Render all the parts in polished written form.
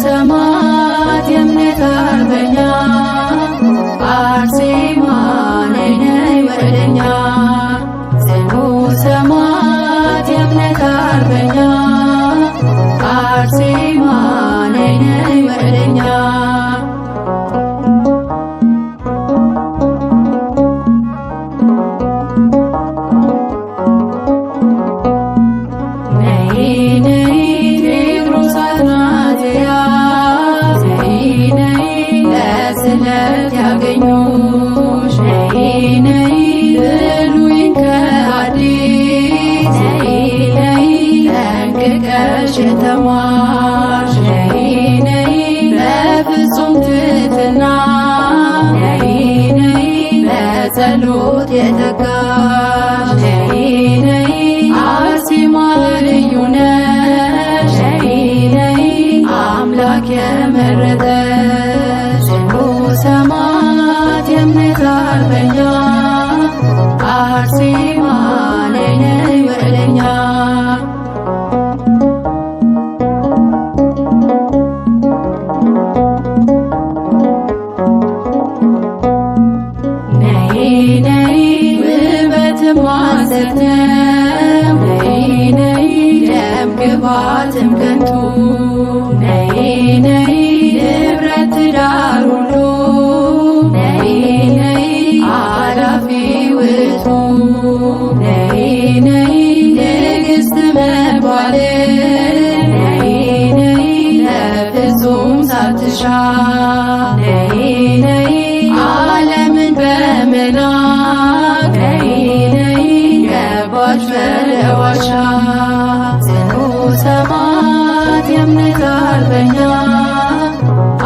ሰማዕት የእምነት አርበኛ አርሴማ ነይ ነይ ወደኛ። ጽኑ ሰማዕት የእምነት አርበኛ አርሴማ ነይ ነይ ወደኛ። ስለት ያገኙሽ ነይ ነይ ብሉይን ከአዲስ ነይ ነይ ጠንቅቀሽ የተማርሽ ነይ ነይ በፍጹም ትሕትና ነይ ነይ በጸሎት የተጋሽ ነይ ነይ አርሴማ ልዩ ነሽ ነይ ነይ አምላክ የመረጠሽ ሰማዕት የእምነት አርበኛ አርሴማ ነይ ነይ ወደኛ። ነይ ነይ ውበትም ሐሰት ነው ነይ ነይ ደም ግባትም ከንቱ ነይ ነይ ንብረት ትዳር ሁሉ ነይ ነይ አላፊ ውእቱ ነይ ነይ ንግሥት መባል ነይ ነይ ለፍጹም ሳትሻ ነይ ነይ ዓለምን በመላክ ነይ ነይ ገባች በለዋሻ። ጽኑ ሰማዕት የእምነት አርበኛ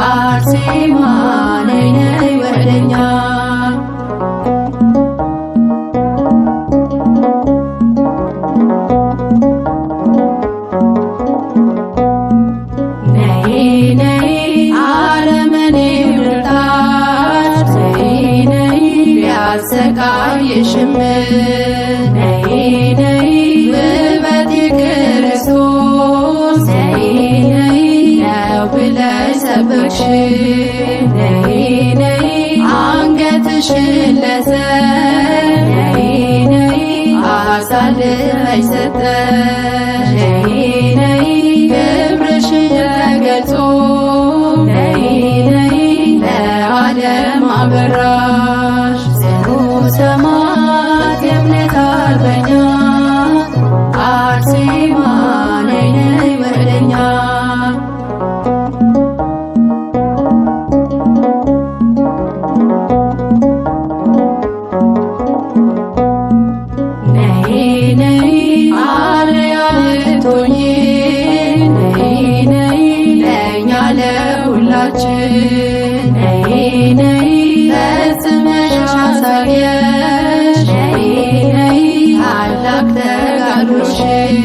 አርሴማ ነይ ነይ ወደኛ። ነይ ነይ አረመኔ ብርታት ነይ ነይ ቢያሰቃይሽም ነይ ነይ ውበት የክርስቶስ ነይ ነይ ነው ብለሽ ሰበክሽ ነይ ነይ አንገትሽን ለሰው ነይ ነይ አሳልፈሽ ሰጠሽ ነይ ነይ ክብርሽን ተገልጾ ነይ ነይ ለዓለም አበራሽ። ጽኑ ሰማዕት የእምነት አርበኛ አርሴማ ነይ ነይ ወደኛ። ነይ ነይ አርአያ ልትሆኚ ነይ ነይ ለእኛ ለሁላችን ነይ ነይ ፈጽመሽ አሳየሽ ነይ ነይ ታላቅ ተጋድሎሽን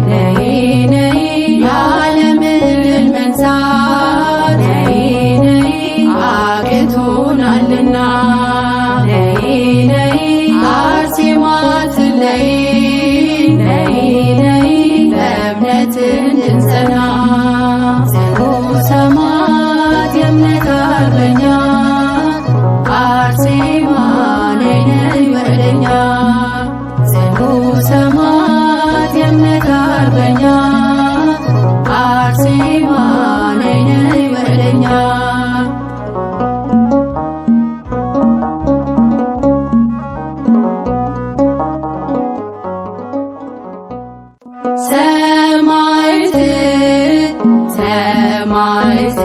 ነይ ነይ የዓለምን ድል መንሳት ነይ ነይ አቅቶናልና ነይ ነይ አርሴማ አትለይ ነይ ነይ በእምነት እንድንጸና። ጽኑ ሰማዕት የእምነት አርበኛ አርሴማ ነይ ነይ ወደኛ። ጽኑ ሰማዕት የእምነት አርበኛ አርሴማ ነይ ነይ ወደኛ። ሰማዕት ሰማዕት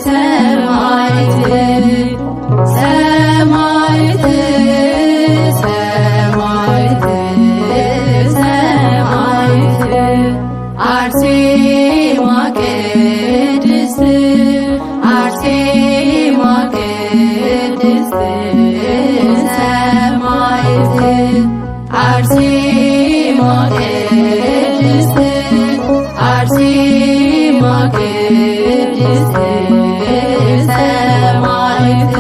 ሰማዕት ሰማዕት ሰማዕት ሰማዕት አርሴማ ቅድስት አርሴማ ቅድስት ሰማዕት አርሴማ ቅድስት አርሴማ ቅድስት ሰማዕት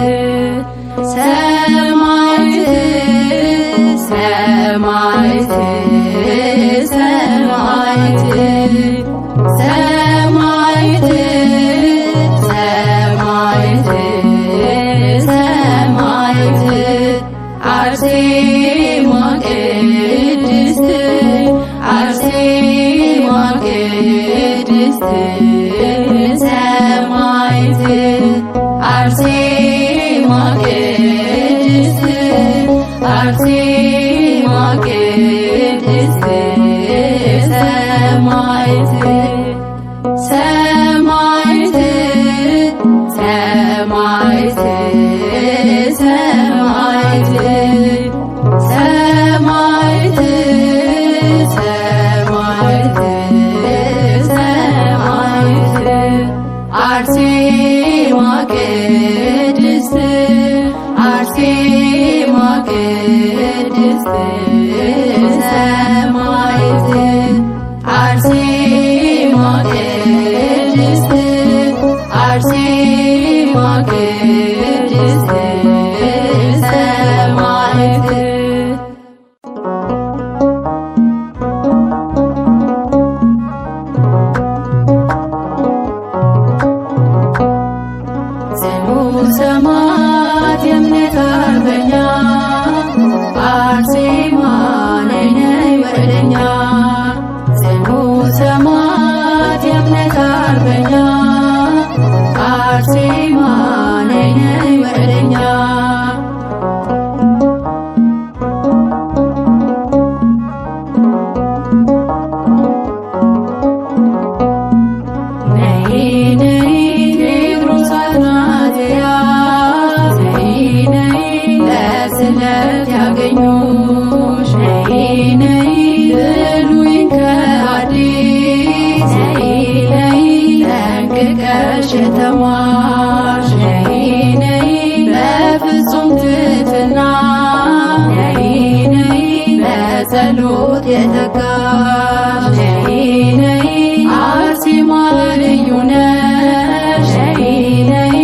አርሴማ ቅድስት ሰማዕት አርሴማ ቅድስት አርሴማ ቅድስት ሰማዕት ጽኑ ሰማዕት የእምነት አርበኛ አርሴማ ነይ ነይ ወደኛ ጽኑ ሰማዕት የእምነት አርበኛ አርሴማ ነይ ነይ ወደኛ ስለት ያገኙሽ ነይ ነይ ብሉይን ከአዲስ ነይ ነይ ጠንቅቀሽ የተማርሽ ነይ ነይ በፍጹም ትሕትና ነይ ነይ በጸሎት የተጋሽ ነይ ነይ አርሴማ ልዩ ነሽ ነይ ነይ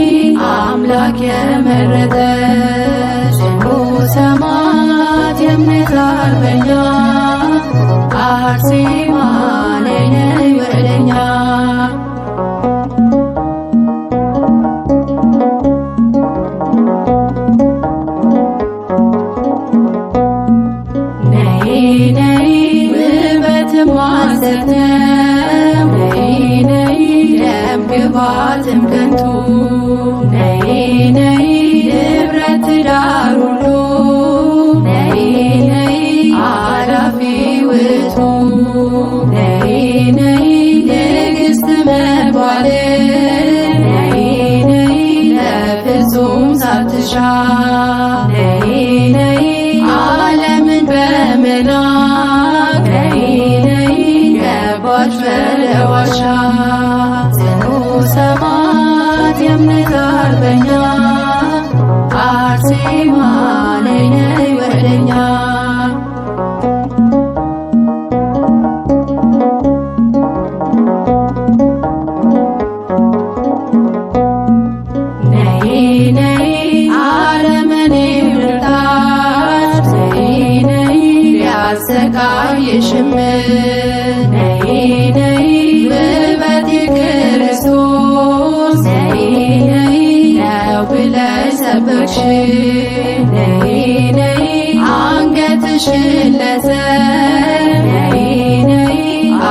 አምላክ የመረጠሽ ሰማዕት የእምነት አርበኛ አርሴማ ነይ ነይ ወደኛ ነይ ነይ ውበትም ሐሰት ነው ነይ ነይ ደም ግባትም ከንቱ ነይ ነይ ንብረት ትዳር ሁሉ ነይ ነይ አላፊ ውእቱ ነይ ነይ ንግሥት መባል ነይ ነይ ለፍጹም ሳትሻ ነይ ነይ ዓለምን በመላክ ነይ ነይ ገባች በለዋሻ ጽኑ ሰማዕት የእምነት አርበኛ አርሴማ ነይ ነይ ወደኛ ነይ ነይ አረመኔው ልጣት ነይ ነይ ቢያሰቃይሽም ነይ ነይ ውበት የክርስቶስ ነይ ነይ ነው ብለሽ ሰበክሽ ነይ ነይ አንገትሽን ለሰብ ነይ ነይ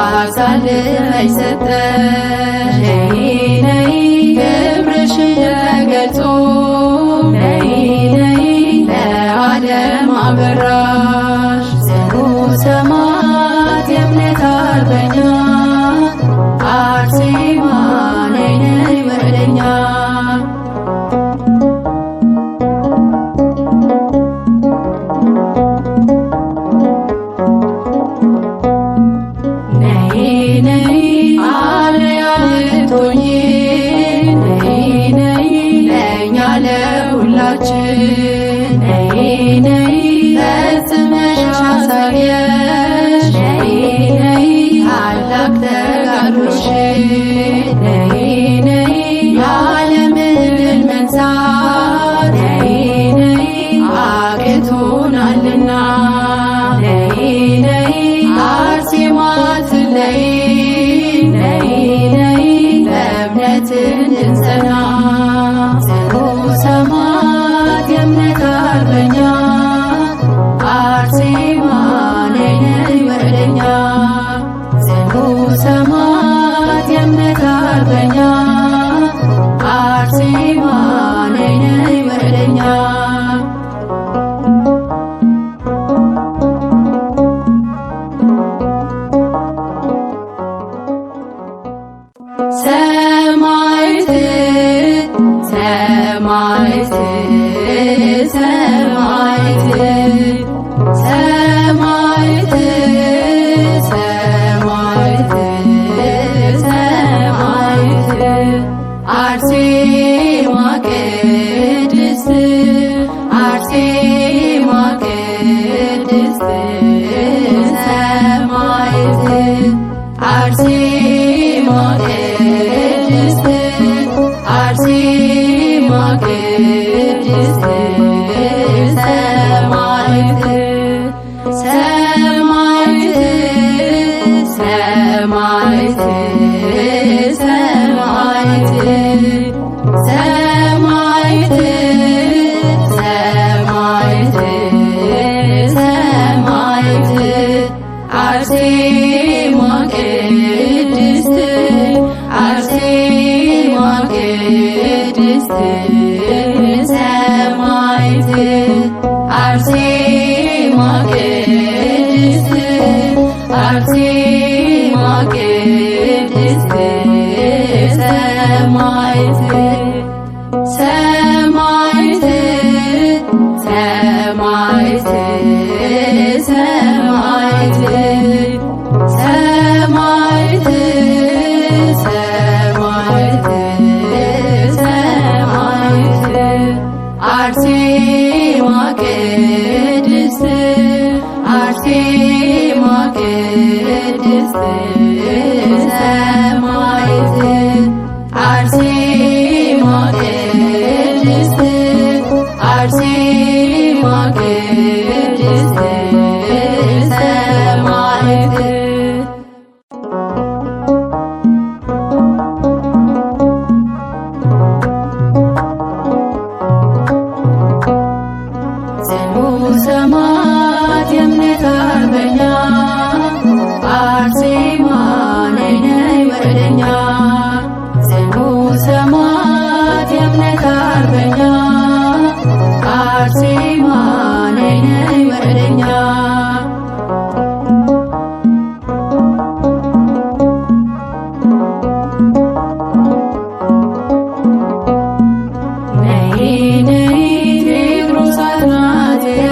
አሳልፈሽ ሰጠሽ ነይ ነይ ክብርሽን ተገልጾ ነይ ነይ ለዓለም አበራሽ ጽኑ ሰማዕት የእምነት አርበኛ አርሴማ ነይ ነይ ወደኛ ነይ ነይ አርአያ ልትሆኚ ነይ ነይ ለእኛ ለሁላችን ነይ ነይ ፈጽመሽ አሳየሽ ነይ ነይ ታላቅ ተጋድሎሽን ነይ ነይ የዓለምን ድል መንሳት ነይ ነይ አቅቶናልና ነይ ነይ አርሴማ አትለይ ነይ ነይ በእምነት እንድንጸና ጽኑ ሰማዕት የእምነት አርበኛ አርሴማ ነይ ነይ ወደኛ ጽኑ ሰማዕት የእምነት አርበኛ ሰማዕት ሰማዕት ሰማዕት ሰማዕት ሰማዕት ሰማዕት ሰማዕት አርሴማ ቅድስት አርሴማ ቅድስት ሰማዕት አርሴማ ቅድስት አርሴማ ቅድስት ሰማዕት ሰማዕት ሰማዕት ሰማዕት ሰማዕት ሰማዕት ሰማዕት አርሴማ ቅድስት አርሴማ ቅድስት ሰማዕት አርሴማ ቅድስት አርሴማ ቅድስት ሰማዕት ጽኑ ሰማዕት የእምነት አርበኛ አርሴማ ነይ ነይ ወደኛ ጽኑ ሰማዕት የእምነት አርበኛ አርሴማ ነይ ነይ ወደኛ ነይ ነይ ቴዎድሮስ አትናትያ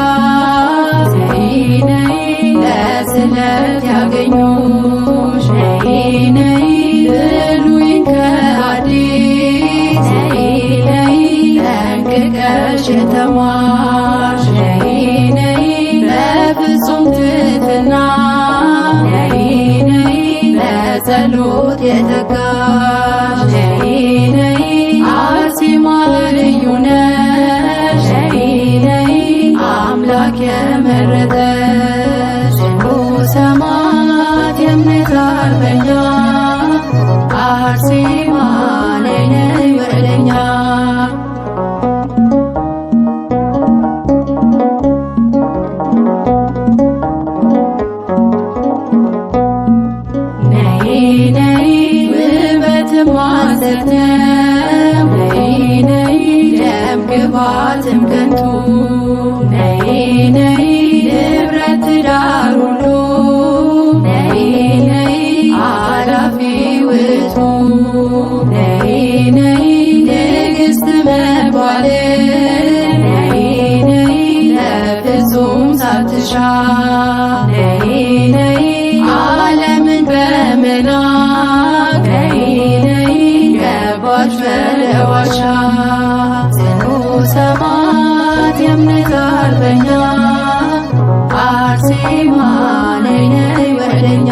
ነይ ነይ ለስለት ያገኙሽ ነይ ነይ ብሉይን ከሐዲስ ነይ ነይ ጠንቅቀሽ የተማርሽ ነይ ነይ በፍጹም ትሕትና ነይ ነይ በጸሎት የተጋሽ ነይ ነይ አርሴማ ልዩ ነሽ ነይ ነይ አምላክ የመረጠሽ ጽኑ ሰማዕት የእምነት አርበኛ አርሴማ ነይ ነይ ወደኛ ነይ ነይ ውበት ማሰተ ነይ ነይ ደም ግባትም ከንቱ ነይ ነይ ንብረት ትዳር ሁሉ ነይ ነይ አላፊ ውእቱ ነይ ነይ ንግሥት መባል ነይ ነይ ለፍጹም ሳትሻ ነይ ነይ ዓለምን በመናቅ ነይ ነይ ገባች በለዋሻ ጽኑ ሰማዕት የእምነት አርበኛ አርሴማ ነይ ነይ ወደኛ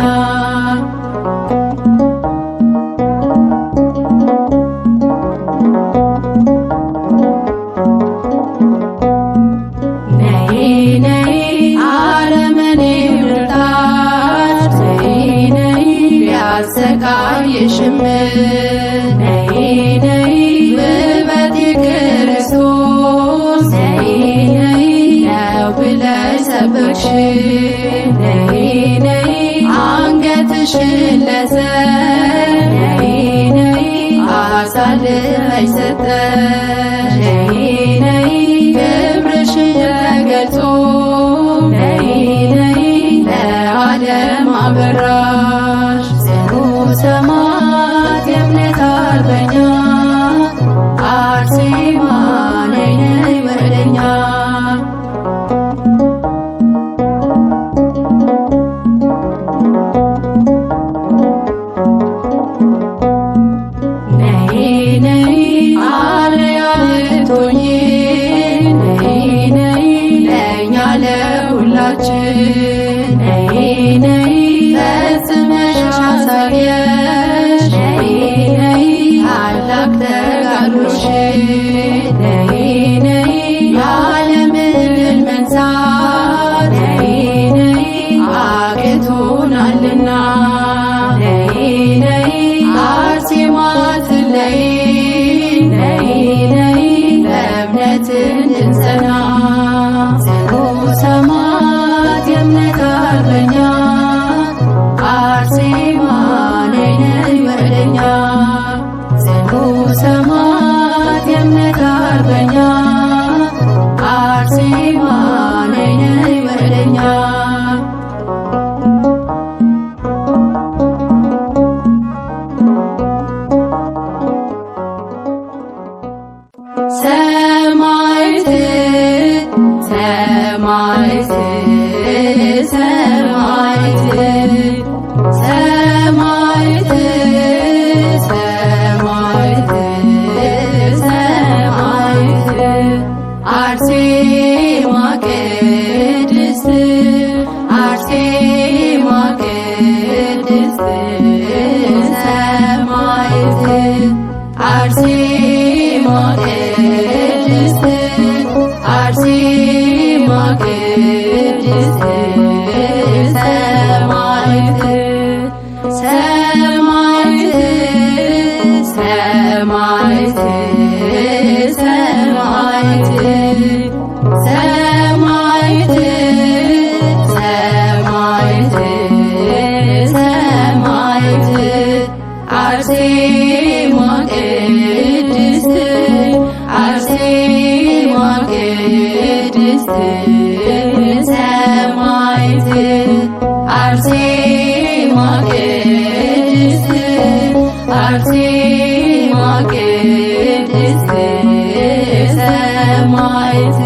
ነይ ነይ አረመኔው ልጣት ነይ ነይ ቢያሰቃይሽም ነይ ነይ ውበት የክርስቶስ ነይ ነይ ነው ብለሽ ሰበክሽ ነይ ነይ አንገትሽን ለሰብ ነይ ነይ አሳልፈሽ ሰጠሽ ነይ ነይ ክብርሽን ተገልጾ ነይ ነይ ለዓለም አበራሽ ጽኑ ሰማዕት የእምነት አርበኛ አርሴማ ነይ ነይ ወደኛ ነይ ነይ አርያ ሰማዕት ሰማዕት ሰማዕት ሰማዕት ሰማዕት አርሴማ ቅድስት አርሴማ ቅድስት ሰማዕት አርሴማ ቅድስት አርሴማ ቅድስት ሰማዕት ሰማዕት ሰማዕት ሰማዕት ሰማዕት ሰማዕት ሰማዕት አርሴማ ቅድስት አርሴማ ቅድስት ሰማዕት አርሴማ ቅድስት አርሴማ ቅድስት ሰማዕት